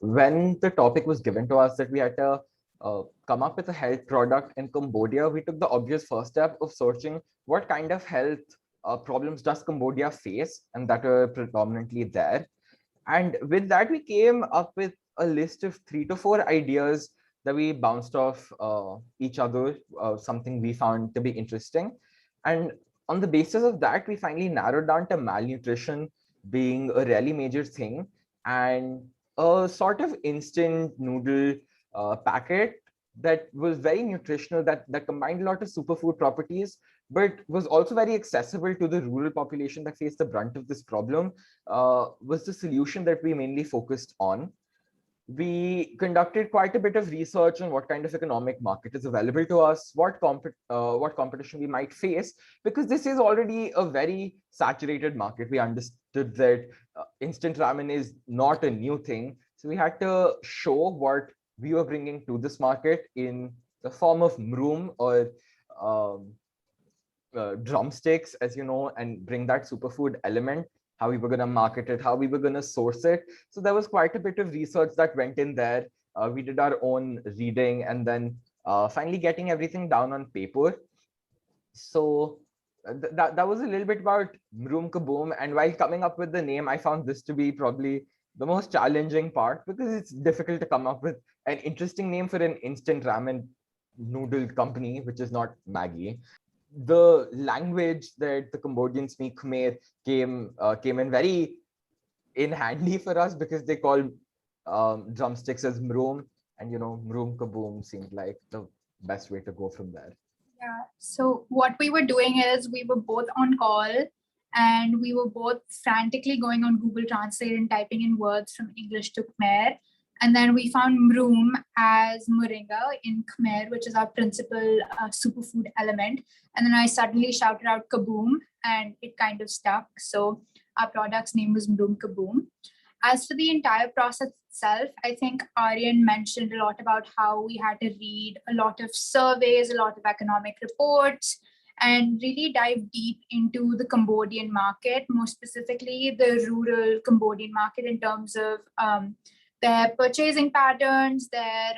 when the topic was given to us that we had to come up with a health product in Cambodia, we took the obvious first step of searching what kind of health problems does Cambodia face, and that were predominantly there. And with that, we came up with a list of 3 to 4 ideas that we bounced off each other, something we found to be interesting. And on the basis of that, we finally narrowed down to malnutrition being a really major thing, and a sort of instant noodle packet that was very nutritional, that combined a lot of superfood properties, but was also very accessible to the rural population that faced the brunt of this problem, was the solution that we mainly focused on. We conducted quite a bit of research on what kind of economic market is available to us, what competition we might face, because this is already a very saturated market. We understood that instant ramen is not a new thing. So we had to show what we were bringing to this market in the form of mroom, or um, drumsticks, as you know, and bring that superfood element, how we were going to market it, how we were going to source it. So there was quite a bit of research that went in there. We did our own reading, and then finally getting everything down on paper. So that was a little bit about Mroom Kaboom. And while coming up with the name, I found this to be probably the most challenging part, because it's difficult to come up with an interesting name for an instant ramen noodle company, which is not Maggie. The language that the Cambodians speak, Khmer, came in very in handy for us, because they call drumsticks as mroom, and mroom kaboom seemed like the best way to go from there. Yeah. So what we were doing is we were both on call and we were both frantically going on Google Translate and typing in words from English to Khmer. And then we found mroom as moringa in Khmer, which is our principal superfood element. And then I suddenly shouted out kaboom and it kind of stuck. So our product's name was mroom kaboom. As for the entire process itself, I think Aryan mentioned a lot about how we had to read a lot of surveys, a lot of economic reports, and really dive deep into the Cambodian market, more specifically the rural Cambodian market in terms of their purchasing patterns, their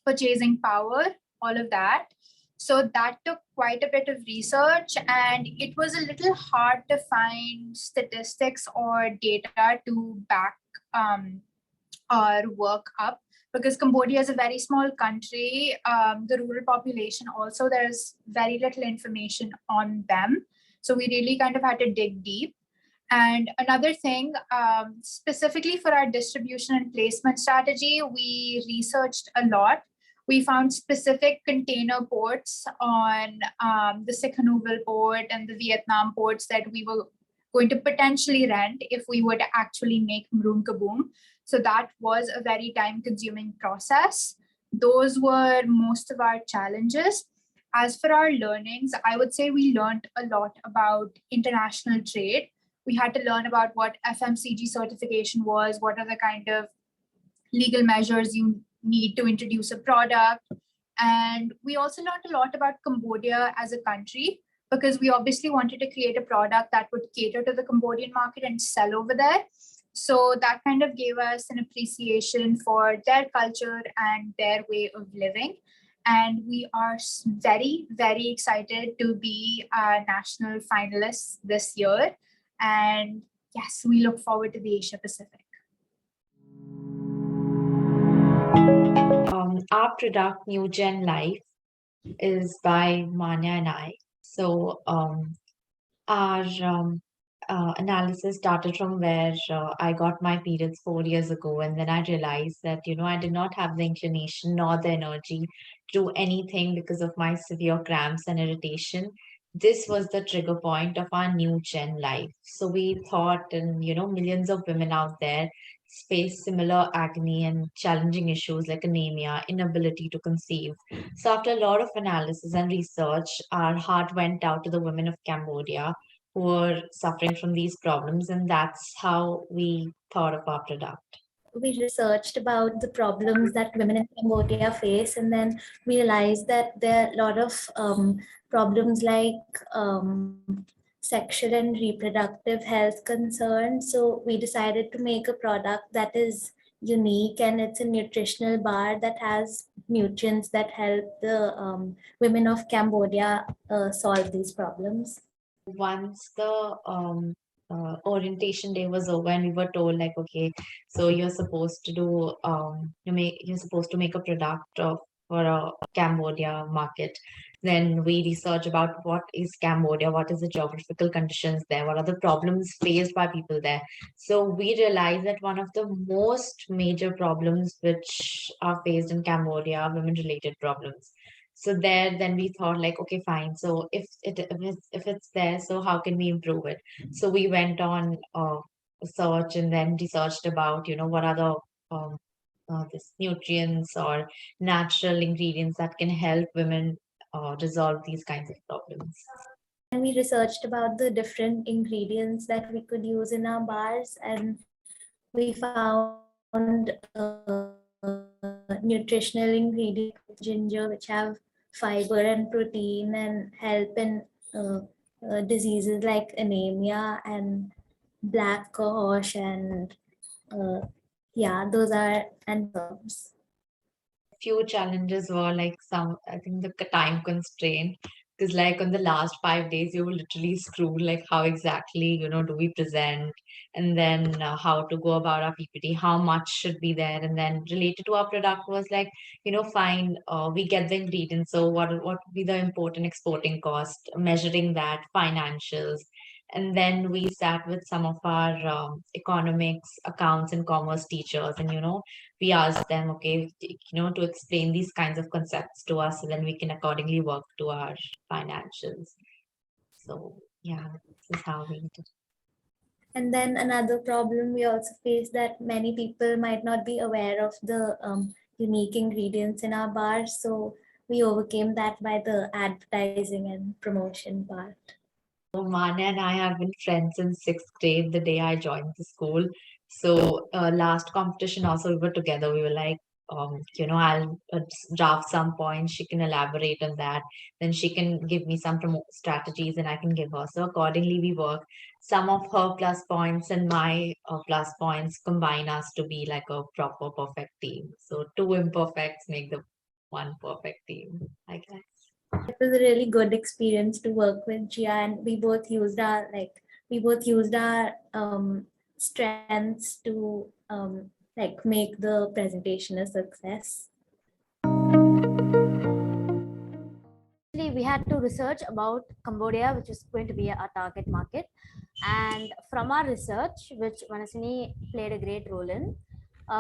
purchasing power, all of that. So that took quite a bit of research, and it was a little hard to find statistics or data to back our work up, because Cambodia is a very small country. The rural population also, there's very little information on them. So we really kind of had to dig deep. And another thing, specifically for our distribution and placement strategy, we researched a lot. We found specific container ports on the Sihanoukville port and the Vietnam ports that we were going to potentially rent if we were to actually make Mroom Kaboom. So that was a very time-consuming process. Those were most of our challenges. As for our learnings, I would say we learned a lot about international trade. We had to learn about what FMCG certification was, what are the kind of legal measures you need to introduce a product. And we also learned a lot about Cambodia as a country, because we obviously wanted to create a product that would cater to the Cambodian market and sell over there. So that kind of gave us an appreciation for their culture and their way of living. And we are very, very excited to be national finalists this year. And yes, we look forward to the Asia Pacific. Our product, New Gen Life, is by Manya and I. So our analysis started from where I got my periods 4 years ago, and then I realized that I did not have the inclination nor the energy to do anything because of my severe cramps and irritation. This was the trigger point of our New Gen Life. So we thought, and millions of women out there face similar agony and challenging issues like anemia, inability to conceive. So after a lot of analysis and research, our heart went out to the women of Cambodia who were suffering from these problems, and that's how we thought of our product. We researched about the problems that women in Cambodia face, and then we realized that there are a lot of problems like sexual and reproductive health concerns. So we decided to make a product that is unique, and it's a nutritional bar that has nutrients that help the women of Cambodia solve these problems. Once the orientation day was over and we were told like, okay, so you're supposed to do you're supposed to make a product of for a Cambodia market. Then we research about what is Cambodia, what is the geographical conditions there, what are the problems faced by people there. So we realized that one of the most major problems which are faced in Cambodia are women related problems. So there, then we thought like, okay, fine. So if it's there, so how can we improve it? So we went on search and then researched about, what are the this nutrients or natural ingredients that can help women resolve these kinds of problems. And we researched about the different ingredients that we could use in our bars, and we found nutritional ingredients like ginger, which have fiber and protein and help in diseases like anemia and black cohosh, and yeah, those are and herbs. Few challenges were like I think the time constraint, because like on the last 5 days you were literally screwed, like how exactly do we present, and then how to go about our PPT, how much should be there, and then related to our product was like, fine, we get the ingredients, so what would be the import and exporting cost, measuring that, financials. And then we sat with some of our economics, accounts, and commerce teachers, and we asked them, okay, to explain these kinds of concepts to us, so then we can accordingly work to our financials. So yeah, this is how we did. And then another problem we also face, that many people might not be aware of the unique ingredients in our bars. So we overcame that by the advertising and promotion part. So Manya and I have been friends since sixth grade, the day I joined the school. So last competition also we were together. We were like, I'll draft some points. She can elaborate on that. Then she can give me some strategies, and I can give her. So accordingly, we work. Some of her plus points and my plus points combine us to be like a proper perfect team. So two imperfects make the one perfect team, I guess. It was a really good experience to work with Gia, and we both used our strengths to make the presentation a success. We had to research about Cambodia, which is going to be our target market. And from our research, which Manasini played a great role in,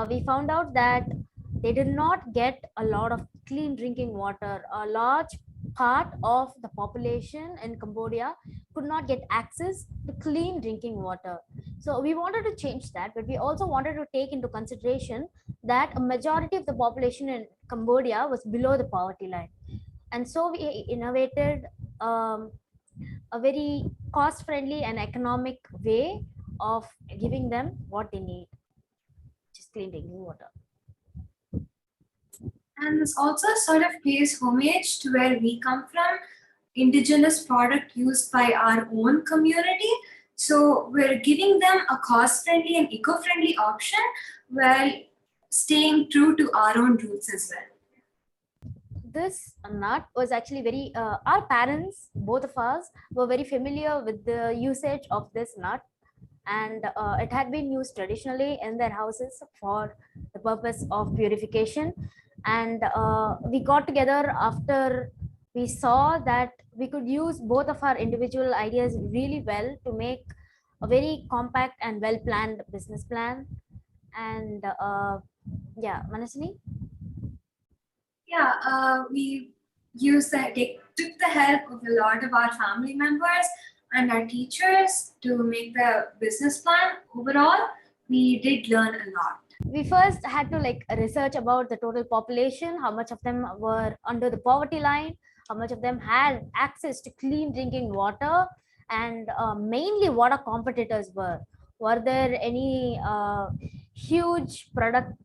we found out that they did not get a lot of clean drinking water. A large part of the population in Cambodia could not get access to clean drinking water. So we wanted to change that, but we also wanted to take into consideration that a majority of the population in Cambodia was below the poverty line. And so we innovated a very cost-friendly and economic way of giving them what they need, just clean drinking water. And this also sort of pays homage to where we come from, indigenous product used by our own community. So we're giving them a cost-friendly and eco-friendly option while staying true to our own roots as well. This nut was actually very, our parents, both of us, were very familiar with the usage of this nut, and it had been used traditionally in their houses for the purpose of purification. And we got together after we saw that we could use both of our individual ideas really well to make a very compact and well-planned business plan. And yeah, Manasini? Yeah, we took the help of a lot of our family members and our teachers to make the business plan. Overall, we did learn a lot. We first had to research about the total population, how much of them were under the poverty line, how much of them had access to clean drinking water, and mainly what our competitors were. Were there any huge products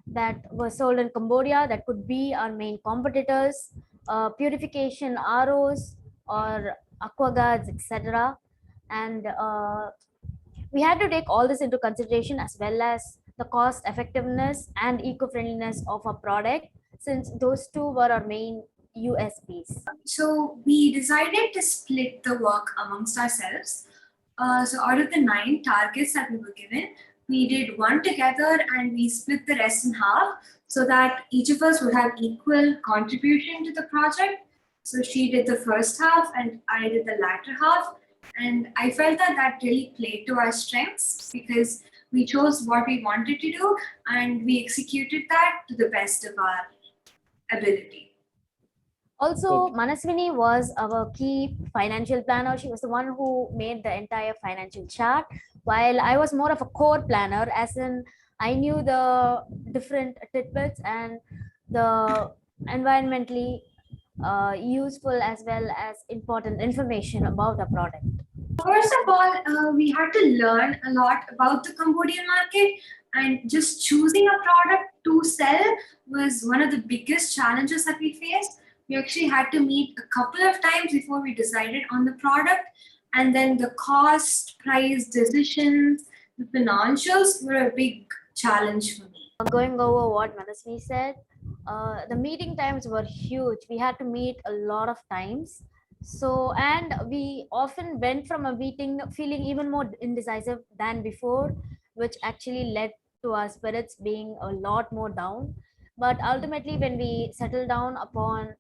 that were sold in Cambodia that could be our main competitors, purification ROs or aquaguards, etc. And we had to take all this into consideration, as well as the cost effectiveness and eco-friendliness of our product, since those two were our main USPs. So we decided to split the work amongst ourselves. So out of the 9 targets that we were given, we did one together and we split the rest in half so that each of us would have equal contribution to the project. So she did the first half and I did the latter half. And I felt that that really played to our strengths because we chose what we wanted to do and we executed that to the best of our ability. Also, Manaswini was our key financial planner. She was the one who made the entire financial chart, while I was more of a core planner, as in I knew the different tidbits and the environmentally useful as well as important information about the product. First of all, we had to learn a lot about the Cambodian market, and just choosing a product to sell was one of the biggest challenges that we faced. We actually had to meet a couple of times before we decided on the product, and then the cost, price, decisions, the financials were a big challenge for me. Going over what Manasvi said, the meeting times were huge. We had to meet a lot of times. So, and we often went from a meeting feeling even more indecisive than before, which actually led to our spirits being a lot more down. But ultimately, when we settled down upon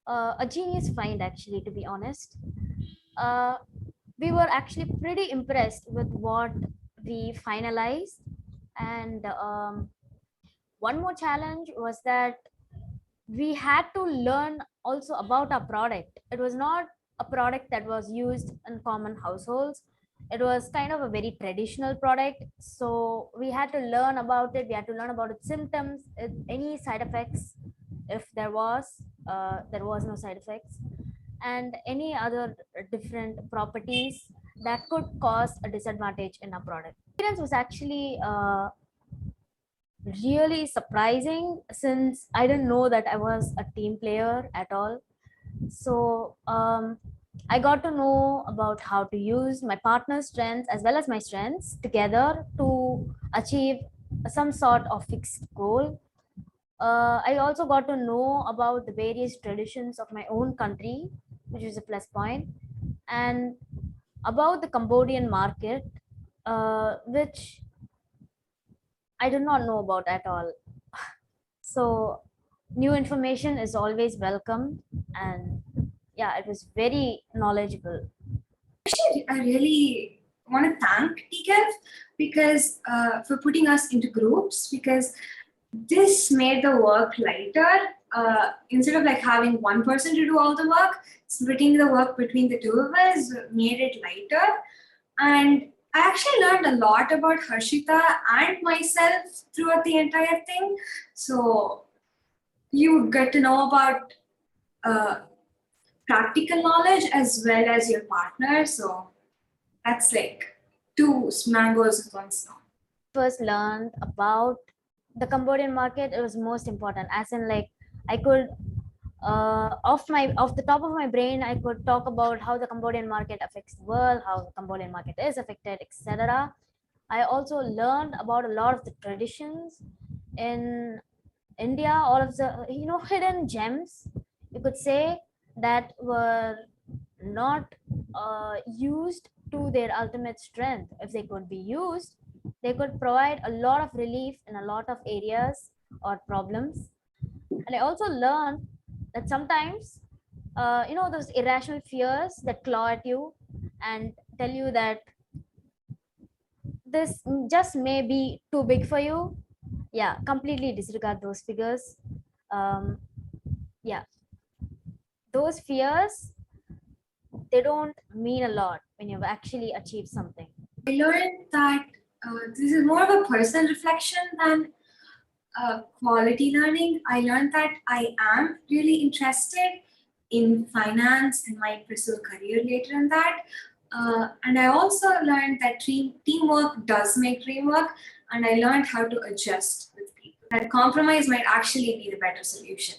a genius find, actually, to be honest, we were actually pretty impressed with what we finalized. And one more challenge was that we had to learn also about our product. It was not a product that was used in common households. It was kind of a very traditional product. So we had to learn about it. We had to learn about its symptoms, any side effects, if there was no side effects, and any other different properties that could cause a disadvantage in a product. Experience was actually really surprising, since I didn't know that I was a team player at all. So I got to know about how to use my partner's strengths as well as my strengths together to achieve some sort of fixed goal. I also got to know about the various traditions of my own country, which is a plus point, and about the Cambodian market, which I did not know about at all. So new information is always welcome, and yeah, it was very knowledgeable. Actually, I really want to thank TCAF because for putting us into groups, because this made the work lighter. Instead of like having one person to do all the work, splitting the work between the two of us made it lighter. And I actually learned a lot about Harshita and myself throughout the entire thing. So you get to know about practical knowledge as well as your partner. So that's like 2 mangoes with 1 stone. First learned about the Cambodian market, it was most important, as in like I could off the top of my brain, I could talk about how the Cambodian market affects the world, how the Cambodian market is affected, etc. I also learned about a lot of the traditions in India, all of the hidden gems, you could say, that were not used to their ultimate strength. If they could be used, they could provide a lot of relief in a lot of areas or problems. And I also learned that sometimes those irrational fears that claw at you and tell you that this just may be too big for you, yeah, completely disregard those figures. Yeah, those fears, they don't mean a lot when you've actually achieved something. I learned that this is more of a personal reflection than quality learning. I learned that I am really interested in finance and might pursue a career later in that. And I also learned that teamwork does make dream work, and I learned how to adjust with people. That compromise might actually be the better solution.